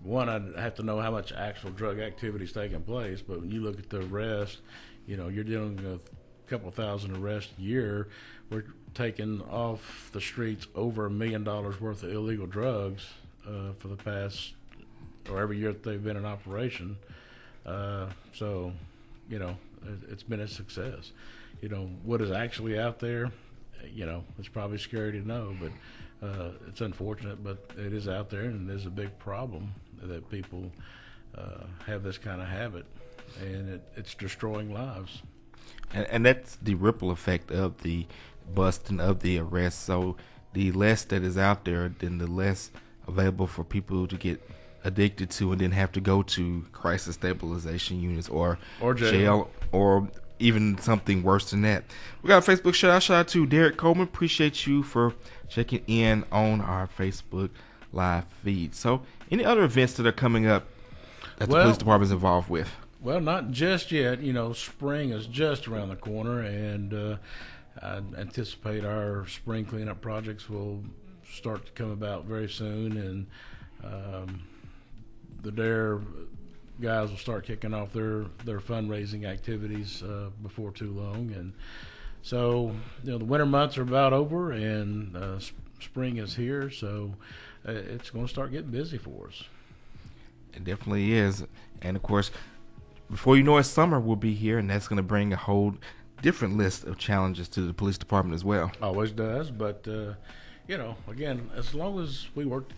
one, I'd have to know how much actual drug activity is taking place, but when you look at the arrest, you're dealing with a couple thousand arrests a year. We're taking off the streets over $1 million worth of illegal drugs for the past, or every year that they've been in operation. So, it's been a success. What is actually out there, it's probably scary to know, but it's unfortunate, but it is out there, and there's a big problem that people have this kind of habit, and it's destroying lives. And that's the ripple effect of the busting, of the arrest. So the less that is out there, then the less available for people to get addicted to and then have to go to crisis stabilization units or jail or even something worse than that. We got a Facebook shout out to Derek Coleman. Appreciate you for checking in on our Facebook live feed. So any other events that are coming up that the police department is involved with? Well, not just yet. Spring is just around the corner, and I anticipate our spring cleanup projects will start to come about very soon, and the DARE guys will start kicking off their fundraising activities before too long. And so, the winter months are about over, and spring is here, so it's going to start getting busy for us. It definitely is. And of course, before you know it, summer will be here, and that's going to bring a whole different list of challenges to the police department as well. Always does, but again, as long as we work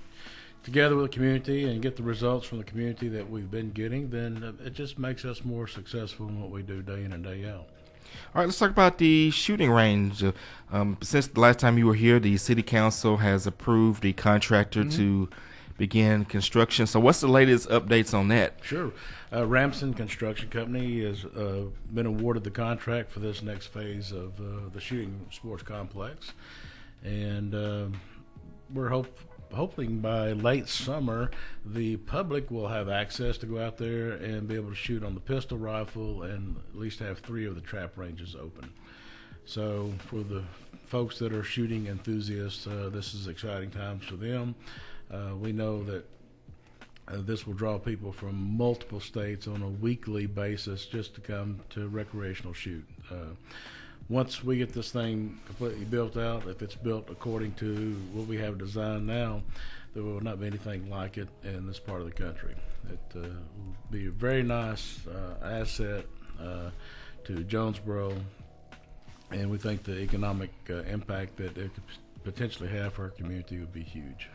together with the community and get the results from the community that we've been getting, then it just makes us more successful in what we do day in and day out. All right, let's talk about the shooting range. Since the last time you were here, the city council has approved the contractor to begin construction. So what's the latest updates on that? Sure. Ramson Construction Company has been awarded the contract for this next phase of the shooting sports complex. And we're hoping by late summer, the public will have access to go out there and be able to shoot on the pistol rifle and at least have 3 of the trap ranges open. So for the folks that are shooting enthusiasts, this is exciting times for them. We know that this will draw people from multiple states on a weekly basis just to come to recreational shoot. Once we get this thing completely built out, if it's built according to what we have designed now, there will not be anything like it in this part of the country. It will be a very nice asset to Jonesboro, and we think the economic impact that it could potentially have for our community would be huge.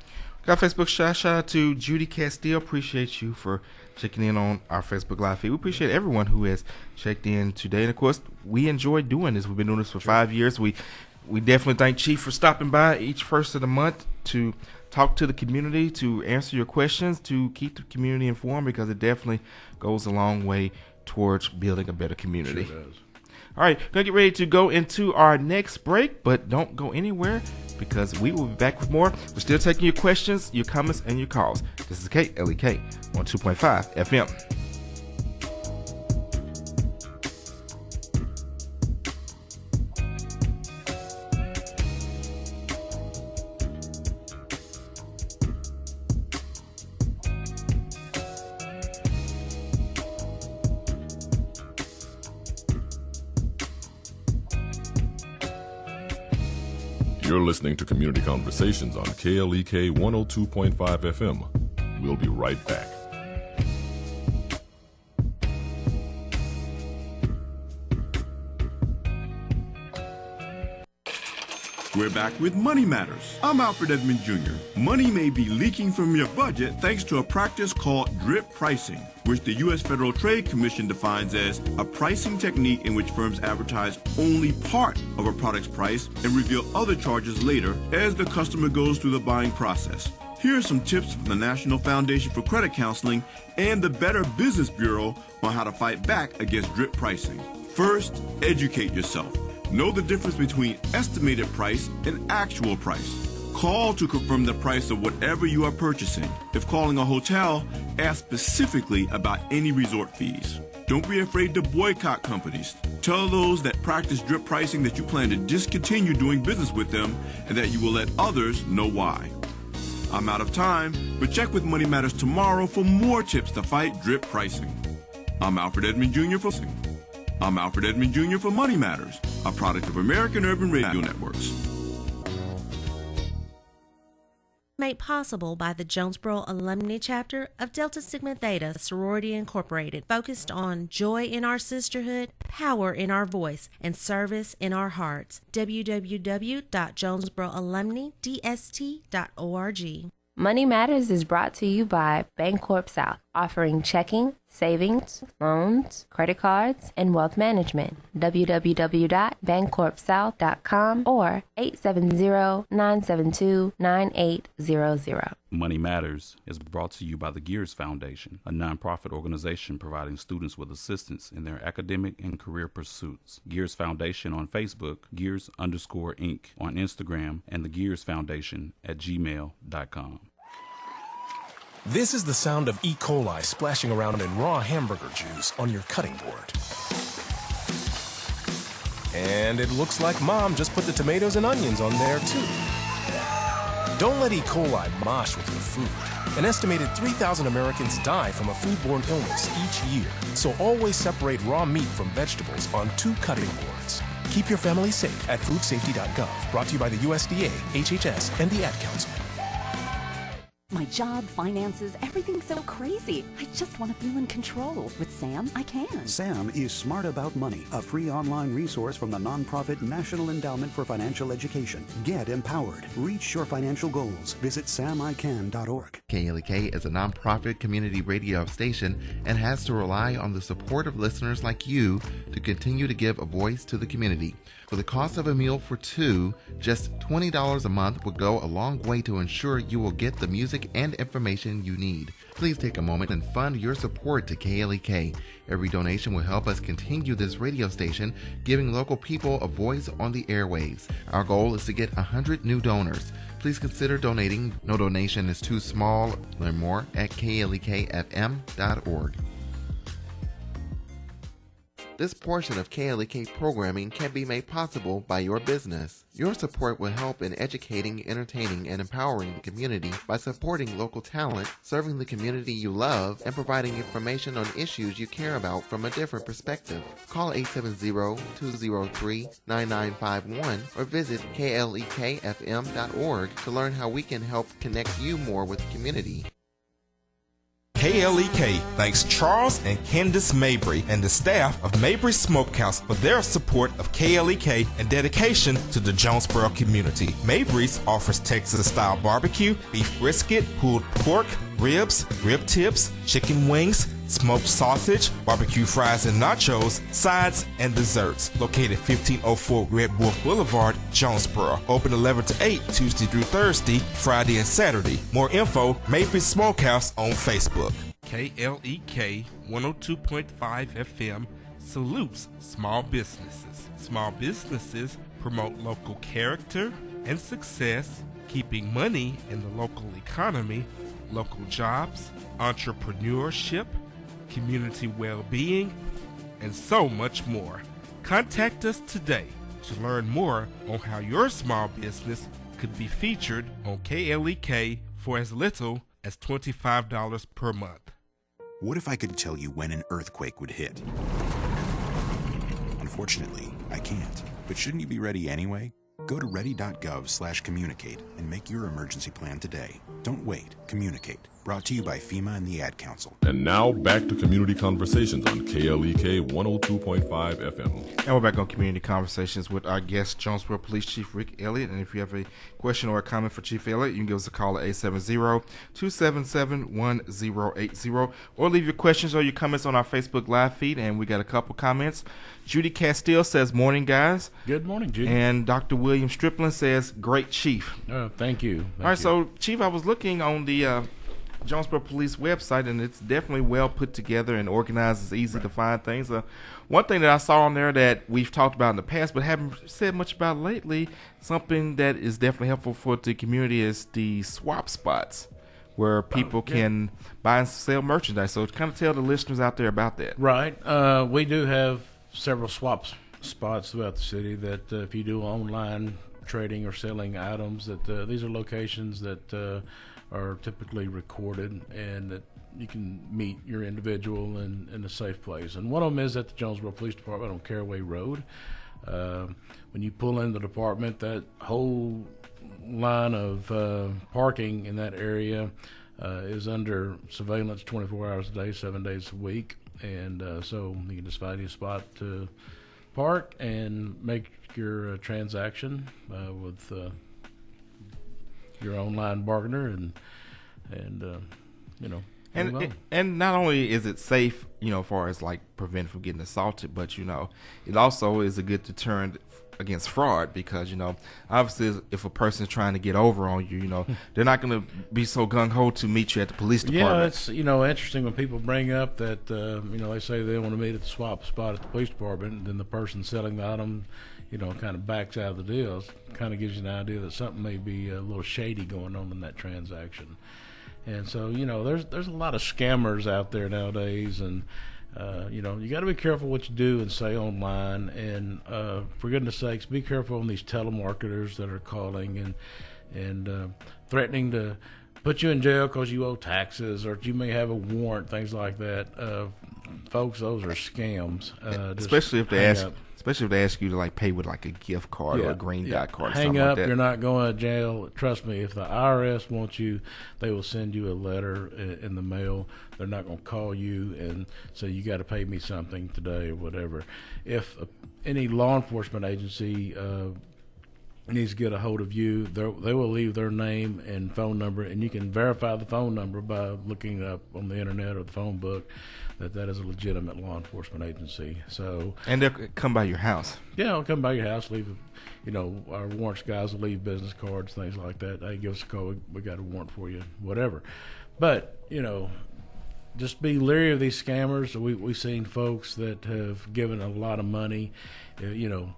Got a Facebook shout out to Judy Castile. Appreciate you for checking in on our Facebook Live feed. We appreciate everyone who has checked in today. And, of course, we enjoy doing this. We've been doing this for 5 years. We definitely thank Chief for stopping by each first of the month to talk to the community, to answer your questions, to keep the community informed, because it definitely goes a long way towards building a better community. Sure does. All right, going to get ready to go into our next break, but don't go anywhere because we will be back with more. We're still taking your questions, your comments, and your calls. This is KLEK on 2.5 FM. You're listening to Community Conversations on KLEK 102.5 FM. We'll be right back. We're back with Money Matters. I'm Alfred Edmond Jr. Money may be leaking from your budget thanks to a practice called drip pricing, which the U.S. Federal Trade Commission defines as a pricing technique in which firms advertise only part of a product's price and reveal other charges later as the customer goes through the buying process. Here are some tips from the National Foundation for Credit Counseling and the Better Business Bureau on how to fight back against drip pricing. First, educate yourself. Know the difference between estimated price and actual price. Call to confirm the price of whatever you are purchasing. If calling a hotel, ask specifically about any resort fees. Don't be afraid to boycott companies. Tell those that practice drip pricing that you plan to discontinue doing business with them and that you will let others know why. I'm out of time, but check with Money Matters tomorrow for more tips to fight drip pricing. I'm Alfred Edmond Jr. for Money Matters, a product of American Urban Radio Networks. Made possible by the Jonesboro Alumni Chapter of Delta Sigma Theta Sorority Incorporated, focused on joy in our sisterhood, power in our voice, and service in our hearts. www.jonesboroalumnidst.org. Money Matters is brought to you by Bancorp South, offering checking, savings, loans, credit cards, and wealth management. www.bancorpsouth.com or 870-972-9800. Money Matters is brought to you by the Gears Foundation, a nonprofit organization providing students with assistance in their academic and career pursuits. Gears Foundation on Facebook, Gears_Inc. on Instagram, and the Gears Foundation at gmail.com. This is the sound of E. coli splashing around in raw hamburger juice on your cutting board. And it looks like Mom just put the tomatoes and onions on there, too. Don't let E. coli mosh with your food. An estimated 3,000 Americans die from a foodborne illness each year. So always separate raw meat from vegetables on 2 cutting boards. Keep your family safe at foodsafety.gov. Brought to you by the USDA, HHS, and the Ad Council. My job, finances, everything's so crazy. I just want to feel in control. With Sam, I can. Sam is Smart About Money, a free online resource from the nonprofit National Endowment for Financial Education. Get empowered. Reach your financial goals. Visit samican.org. KLEK is a nonprofit community radio station and has to rely on the support of listeners like you to continue to give a voice to the community. For the cost of a meal for 2, just $20 a month would go a long way to ensure you will get the music and information you need. Please take a moment and fund your support to KLEK. Every donation will help us continue this radio station, giving local people a voice on the airwaves. Our goal is to get 100 new donors. Please consider donating. No donation is too small. Learn more at klekfm.org. This portion of KLEK programming can be made possible by your business. Your support will help in educating, entertaining, and empowering the community by supporting local talent, serving the community you love, and providing information on issues you care about from a different perspective. Call 870-203-9951 or visit klekfm.org to learn how we can help connect you more with the community. KLEK thanks Charles and Candace Mabry and the staff of Mabry Smokehouse for their support of KLEK and dedication to the Jonesboro community. Mabry's offers Texas-style barbecue, beef brisket, pulled pork, ribs, rib tips, chicken wings, smoked sausage, barbecue fries and nachos, sides, and desserts. Located 1504 Red Wolf Boulevard, Jonesboro. Open 11 to 8 Tuesday through Thursday, Friday and Saturday. More info, Mabry Smokehouse on Facebook. KLEK 102.5 FM salutes small businesses. Small businesses promote local character and success, keeping money in the local economy, local jobs, entrepreneurship, community well-being, and so much more. Contact us today to learn more on how your small business could be featured on KLEK for as little as $25 per month. What if I could tell you when an earthquake would hit? Unfortunately, I can't. But shouldn't you be ready anyway? Go to ready.gov/communicate and make your emergency plan today. Don't wait. Communicate. Brought to you by FEMA and the Ad Council. And now back to Community Conversations on KLEK 102.5 FM. And we're back on Community Conversations with our guest, Jonesboro Police Chief Rick Elliott. And if you have a question or a comment for Chief Elliott, you can give us a call at 870-277-1080 or leave your questions or your comments on our Facebook Live feed. And we got a couple comments. Judy Castile says, morning, guys. Good morning, Judy. And Dr. William Stripling says, great, Chief. Thank you. All right, so, Chief, I was looking on the Jonesboro Police website, and it's definitely well put together and organized. It's easy to find things. One thing that I saw on there that we've talked about in the past but haven't said much about lately, something that is definitely helpful for the community, is the swap spots where people can buy and sell merchandise. So kind of tell the listeners out there about that. Right. We do have several swap spots throughout the city that if you do online trading or selling items, that these are locations that are typically recorded and that you can meet your individual in a safe place. And one of them is at the Jonesboro Police Department on Caraway Road. When you pull in the department, that whole line of parking in that area is under surveillance 24 hours a day, 7 days a week. And so you can just find a spot to park and make your transaction with your online bargainer, and you know. And not only is it safe, you know, as far as like prevent from getting assaulted, but you know, it also is a good deterrent against fraud, because you know, obviously if a person is trying to get over on you, you know, they're not going to be so gung-ho to meet you at the police department. Yeah, it's, you know, interesting when people bring up that you know, they say they want to meet at the swap spot at the police department, and then the person selling the item, you know, kind of backs out of the deal. It kind of gives you an idea that something may be a little shady going on in that transaction. And so, you know, there's a lot of scammers out there nowadays, and you know, you got to be careful what you do and say online. And for goodness sakes, be careful on these telemarketers that are calling and threatening to put you in jail because you owe taxes, or you may have a warrant, things like that. Folks, those are scams. Especially if they ask you to like pay with like a gift card or a green dot card. Hang something up. Like that. You're not going to jail. Trust me. If the IRS wants you, they will send you a letter in the mail. They're not going to call you and say you got to pay me something today or whatever. If any law enforcement agency needs to get a hold of you, they will leave their name and phone number, and you can verify the phone number by looking up on the internet or the phone book that is a legitimate law enforcement agency. So, and they'll come by your house. Yeah, they'll come by your house, leave, you know, our warrants guys will leave business cards, things like that. Hey, give us a call. We got a warrant for you, whatever. But, you know, just be leery of these scammers. We've seen folks that have given a lot of money, you know.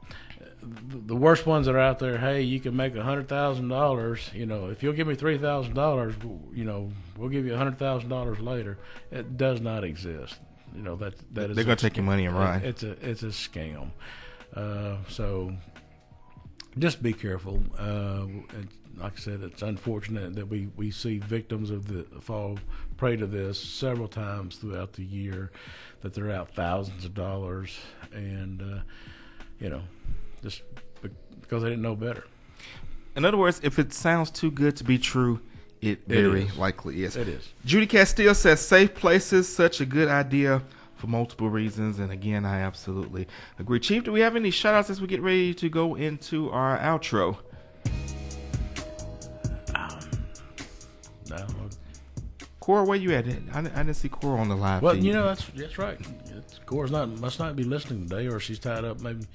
The worst ones that are out there, hey, you can make $100,000. You know, if you'll give me $3,000, you know, we'll give you $100,000 later. It does not exist. You know, that is. They're gonna take your money and run. It's a scam. So just be careful. Like I said, it's unfortunate that we see victims of fall prey to this several times throughout the year, that they're out thousands of dollars, and you know, just because they didn't know better. In other words, if it sounds too good to be true, it very likely is. It is. Judy Castile says safe places, such a good idea for multiple reasons. And again, I absolutely agree. Chief, do we have any shout outs as we get ready to go into our outro? No. Cora, where you at? I didn't see Cora on the live Well, feed. you know, that's right. Cora's must not be listening today, or she's tied up maybe.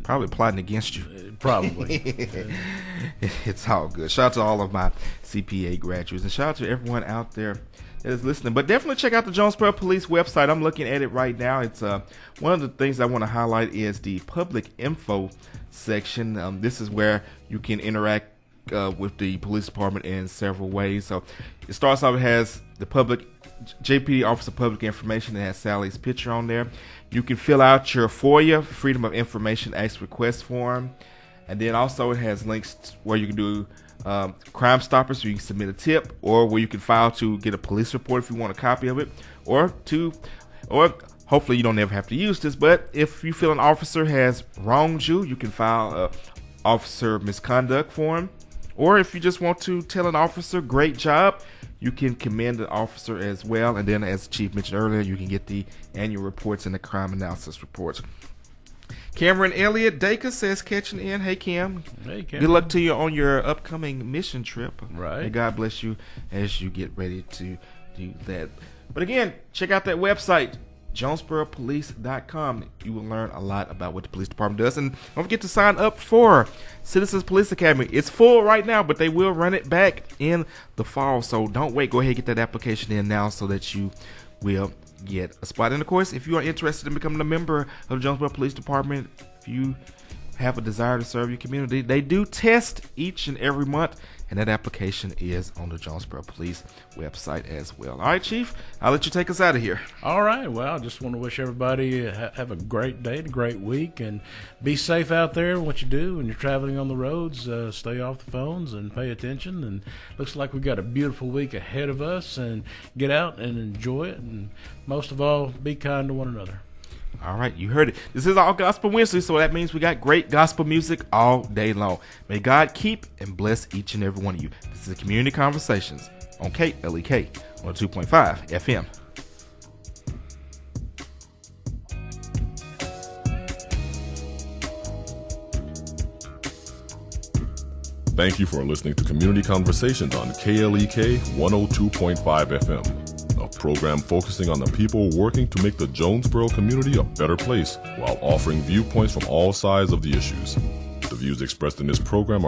Probably plotting against you. Probably. It's all good. Shout out to all of my CPA graduates, and shout out to everyone out there that is listening. But definitely check out the Jonesboro Police website. I'm looking at it right now. It's one of the things I want to highlight is the public info section. This is where you can interact with the police department in several ways. So it starts off, it has the public JPD Office of Public Information. It has Sally's picture on there. You can fill out your FOIA, Freedom of Information Act request form, and then also it has links where you can do Crime Stoppers, so you can submit a tip, or where you can file to get a police report if you want a copy of it, or hopefully you don't ever have to use this, but if you feel an officer has wronged you, you can file a officer misconduct form. Or if you just want to tell an officer, great job, you can commend the officer as well. And then, as the Chief mentioned earlier, you can get the annual reports and the crime analysis reports. Cameron Elliott Dacus says, catching in. Hey, Cam. Hey, Cam. Good luck to you on your upcoming mission trip. Right. And God bless you as you get ready to do that. But again, check out that website, JonesboroPolice.com. You will learn a lot about what the police department does. And don't forget to sign up for Citizens Police Academy. It's full right now, but they will run it back in the fall. So don't wait. Go ahead and get that application in now so that you will get a spot. And of course, if you are interested in becoming a member of the Jonesboro Police Department, if you have a desire to serve your community, they do test each and every month, and that application is on the Jonesboro Police website as well. All right, Chief, I'll let you take us out of here. All right. Well, I just want to wish everybody have a great day, a great week, and be safe out there in what you do when you're traveling on the roads. Stay off the phones and pay attention. And looks like we've got a beautiful week ahead of us, and get out and enjoy it. And most of all, be kind to one another. All right, you heard it. This is All Gospel Wednesday, so that means we got great gospel music all day long. May God keep and bless each and every one of you. This is Community Conversations on KLEK 102.5 FM. Thank you for listening to Community Conversations on KLEK 102.5 FM. A program focusing on the people working to make the Jonesboro community a better place while offering viewpoints from all sides of the issues. The views expressed in this program are